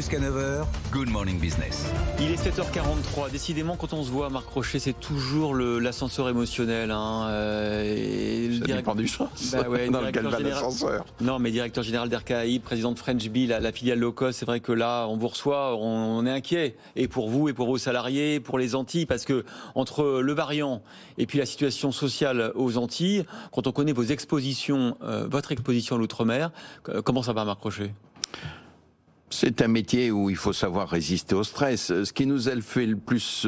Jusqu'à 9 h, Good Morning Business. Il est 7h43. Décidément, quand on se voit, Marc Rochet, c'est toujours l'ascenseur émotionnel. Ça dépend du sens. Dans lequel va l'ascenseur. Non, mais directeur général d'RKI, président de French Bee, la filiale low cost, c'est vrai que là, on vous reçoit, on est inquiet. Et pour vous, et pour vos salariés, pour les Antilles, parce que entre le variant et puis la situation sociale aux Antilles, quand on connaît vos expositions, votre exposition à l'outre-mer, comment ça va, Marc Rochet ? C'est un métier où il faut savoir résister au stress. Ce qui nous a fait le plus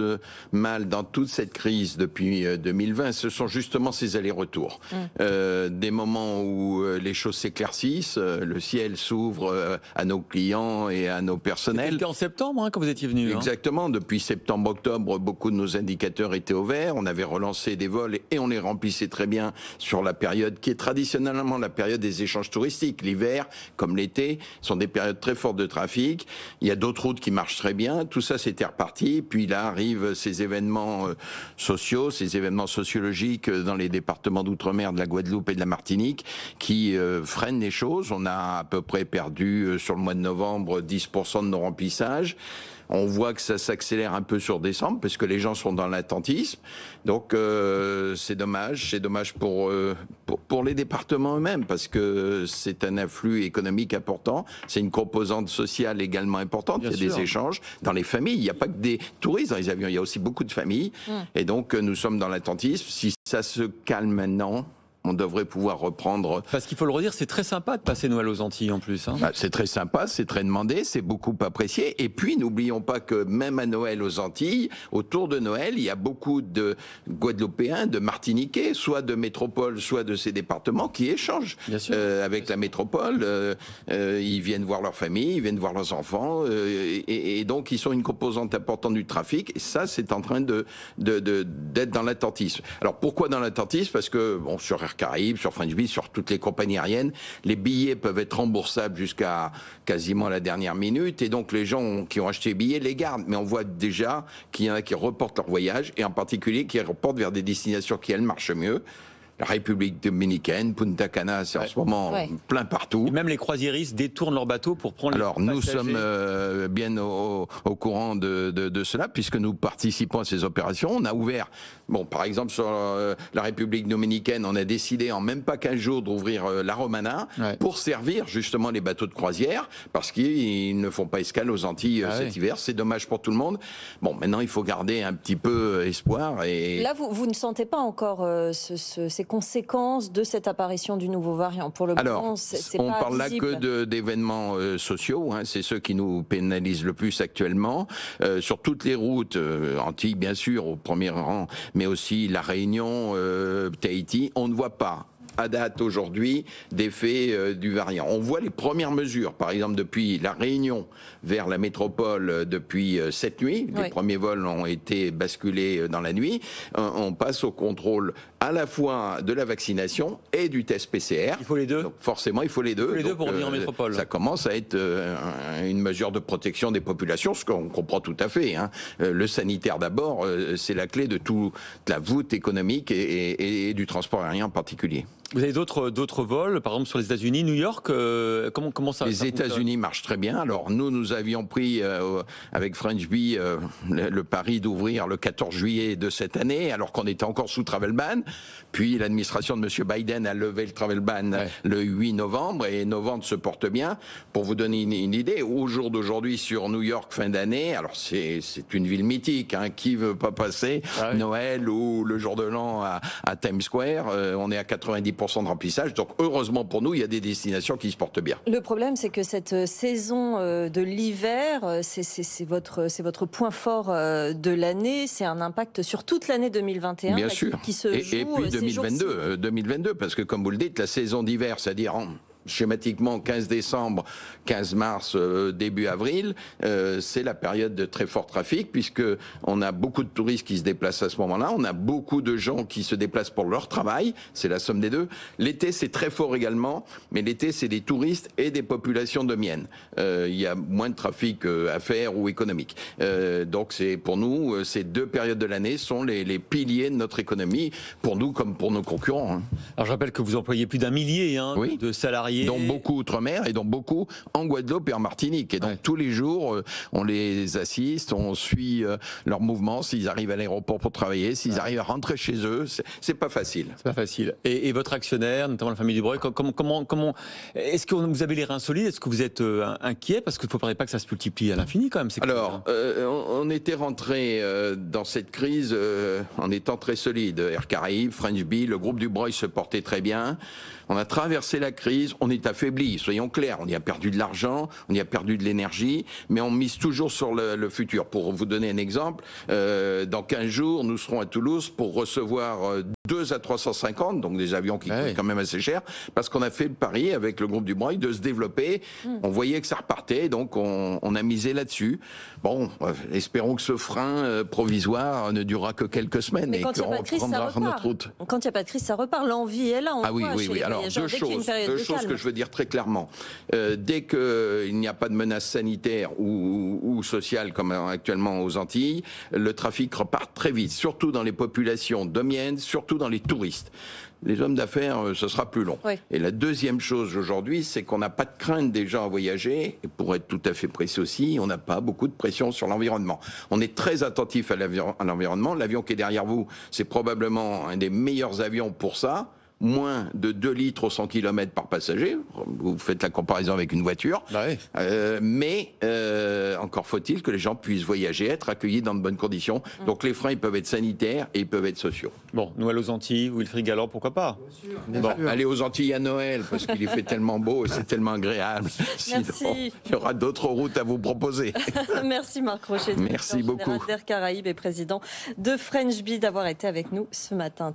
mal dans toute cette crise depuis 2020, ce sont justement ces allers-retours. Des moments où les choses s'éclaircissent, le ciel s'ouvre à nos clients et à nos personnels. C'était en septembre quand vous étiez venu. Exactement. Depuis septembre-octobre, beaucoup de nos indicateurs étaient au vert. On avait relancé des vols et on les remplissait très bien sur la période qui est traditionnellement la période des échanges touristiques. L'hiver, comme l'été, sont des périodes très fortes de trafic. Il y a d'autres routes qui marchent très bien. Tout ça, c'était reparti. Puis là arrivent ces événements sociaux, ces événements sociologiques dans les départements d'outre-mer de la Guadeloupe et de la Martinique qui freinent les choses. On a à peu près perdu sur le mois de novembre 10% de nos remplissages. On voit que ça s'accélère un peu sur décembre parce que les gens sont dans l'attentisme. Donc c'est dommage. C'est dommage pour les départements eux-mêmes parce que c'est un afflux économique important. C'est une composante sociale également importante. Bien sûr. Il y a des échanges dans les familles. Il n'y a pas que des touristes dans les avions. Il y a aussi beaucoup de familles. Et donc nous sommes dans l'attentisme. Si ça se calme maintenant, on devrait pouvoir reprendre. Parce qu'il faut le redire, c'est très sympa de passer Noël aux Antilles en plus. C'est très sympa, c'est très demandé, c'est beaucoup apprécié. Et puis, n'oublions pas que même à Noël aux Antilles, autour de Noël, il y a beaucoup de Guadeloupéens, de Martiniquais, soit de métropole, soit de ces départements, qui échangent avec la métropole. Ils viennent voir leur famille, ils viennent voir leurs enfants. Et donc, ils sont une composante importante du trafic. Et ça, c'est en train d'être dans l'attentisme. Alors, pourquoi dans l'attentisme ? Parce que, bon, sur Air Caraïbes, sur French Bee, sur toutes les compagnies aériennes, les billets peuvent être remboursables jusqu'à quasiment la dernière minute et donc les gens qui ont acheté les billets les gardent. Mais on voit déjà qu'il y en a qui reportent leur voyage et en particulier qui reportent vers des destinations qui, elles, marchent mieux. La République dominicaine, Punta Cana, c'est en ce moment plein partout. Et même les croisiéristes détournent leur bateau pour prendre les passagers. Alors nous sommes bien au courant de cela puisque nous participons à ces opérations. On a ouvert, par exemple sur la République dominicaine, on a décidé en même pas 15 jours d'ouvrir la Romana pour servir justement les bateaux de croisière parce qu'ils ne font pas escale aux Antilles cet hiver. C'est dommage pour tout le monde. Bon, maintenant il faut garder un petit peu espoir. Et là, vous ne sentez pas encore ces conséquences de cette apparition du nouveau variant pour le moment? Alors, on pas parle visible. là que d'événements sociaux, c'est ceux qui nous pénalisent le plus actuellement. Sur toutes les routes, Antilles bien sûr au premier rang, mais aussi La Réunion, Tahiti, on ne voit pas à date aujourd'hui d'effet du variant. On voit les premières mesures, par exemple depuis La Réunion vers la métropole depuis cette nuit. Les premiers vols ont été basculés dans la nuit. On passe au contrôle à la fois de la vaccination et du test PCR. Il faut les deux. Donc forcément, il faut les deux. Il faut les deux pour revenir en métropole. Ça commence à être une mesure de protection des populations, ce qu'on comprend tout à fait. Le sanitaire d'abord, c'est la clé de toute la voûte économique et du transport aérien en particulier. Vous avez d'autres vols, par exemple sur les États-Unis, New York, comment ça? Les États-Unis marchent très bien. Alors nous avions pris avec French Bee le pari d'ouvrir le 14 juillet de cette année, alors qu'on était encore sous travel ban. Puis l'administration de M. Biden a levé le travel ban le 8 novembre et novembre se porte bien. Pour vous donner une idée, au jour d'aujourd'hui sur New York fin d'année, alors c'est une ville mythique, qui veut pas passer Noël ou le jour de l'an à Times Square, on est à 90% de remplissage. Donc heureusement pour nous, il y a des destinations qui se portent bien. Le problème, c'est que cette saison de l'hiver, c'est votre point fort de l'année. C'est un impact sur toute l'année 2021 bien sûr. Qui se joue. Et puis 2022, parce que comme vous le dites, la saison d'hiver, c'est-à-dire schématiquement 15 décembre, 15 mars, début avril, c'est la période de très fort trafic puisque on a beaucoup de touristes qui se déplacent à ce moment-là, on a beaucoup de gens qui se déplacent pour leur travail, c'est la somme des deux. L'été, c'est très fort également, mais l'été, c'est des touristes et des populations domiennes. Il y a moins de trafic à faire ou économique. Donc c'est pour nous, ces deux périodes de l'année sont les piliers de notre économie, pour nous comme pour nos concurrents. Alors je rappelle que vous employez plus d'1 millier de salariés salariés. Dont beaucoup outre-mer et dont beaucoup en Guadeloupe et en Martinique. Et donc tous les jours, on les assiste, on suit leurs mouvements, s'ils arrivent à l'aéroport pour travailler, s'ils arrivent à rentrer chez eux. C'est pas facile. C'est pas facile. Et votre actionnaire, notamment la famille Dubreuil, comment est-ce que vous avez les reins solides? Est-ce que vous êtes inquiet? Parce qu'il ne faudrait pas que ça se multiplie à l'infini quand même. Alors, on était rentré dans cette crise en étant très solide. Air Caraïbes, French Bee, le groupe Dubreuil se portait très bien. On a traversé la crise, on est affaibli, soyons clairs. On y a perdu de l'argent, on y a perdu de l'énergie, mais on mise toujours sur le futur. Pour vous donner un exemple, dans 15 jours, nous serons à Toulouse pour recevoir 2 à 350, donc des avions qui coûtent quand même assez cher, parce qu'on a fait le pari avec le groupe Dubreuil de se développer. On voyait que ça repartait, donc on a misé là-dessus. Bon, espérons que ce frein provisoire ne durera que quelques semaines et qu'on reprendra notre route. Quand il n'y a pas de crise, ça repart. L'envie est là. Oui. Alors, deux choses que je veux dire très clairement. Dès qu'il n'y a pas de menace sanitaire ou sociale comme actuellement aux Antilles, le trafic repart très vite, surtout dans les populations domiennes, surtout dans les touristes. Les hommes d'affaires, ce sera plus long. Oui. Et la deuxième chose aujourd'hui, c'est qu'on n'a pas de crainte des gens à voyager. Et pour être tout à fait précis aussi, on n'a pas beaucoup de pression sur l'environnement. On est très attentif à l'environnement. L'avion qui est derrière vous, c'est probablement un des meilleurs avions pour ça. Moins de 2 litres au 100 km par passager. Vous faites la comparaison avec une voiture. Mais encore faut-il que les gens puissent voyager, être accueillis dans de bonnes conditions. Donc les freins, ils peuvent être sanitaires et ils peuvent être sociaux. Bon, Noël aux Antilles, Wilfried Galland, pourquoi pas? Bien sûr. Allez aux Antilles à Noël, parce qu'il fait tellement beau et c'est tellement agréable. Sinon, il y aura d'autres routes à vous proposer. Merci Marc Rochet. Merci beaucoup. D'Air Caraïbes et président de French Bee d'avoir été avec nous ce matin.